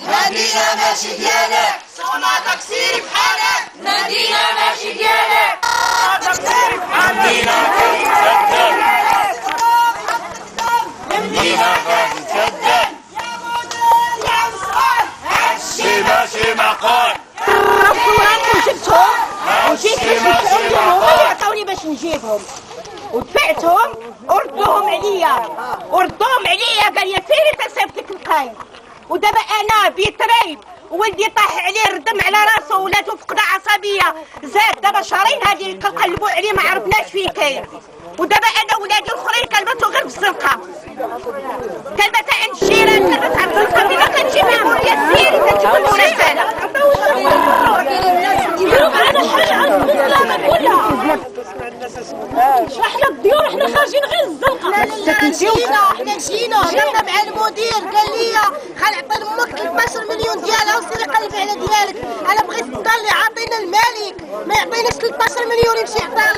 نادينا ماشي ديالك، صونا تكسير بحالك. نادينا ماشي ديالك، تكسير بحالك. نادينا غادي نسدد، نادينا غادي نسدد. يا مدير يا مسؤول، هادشي ماشي معقول. راكم جبتهم وجيت باش نجيبهم، هما اللي عطاوني باش نجيبهم ودفعتهم وردوهم عليا قال لي فين تنصيفط لك القايم. ودابا انا بيتريب ولدي طاح عليه الردم على راسه ولاتو فقده عصبيه، زاد دابا شهرين هادي كنقلبوا عليه ما عرفناش فيه كاين. ودابا انا ولادي الاخرين كلبتو غير بالزنقه، كلبت عند الجيران، كلبت عند الزنقه. فين كنجيبهم يا سيري كنجيبهم ورساله ديروا معنا حاجه على البلاد كلها. احنا الديور احنا خارجين غير الزنقه. حنا جينا هضرنا مع المدير قال لي غنعطي لامك 12 مليون ديالها وسيري قلبي على ديالك. انا بغيت تضل عاطينا الملك ما يعطيناش 13 مليون يمشي يعطيها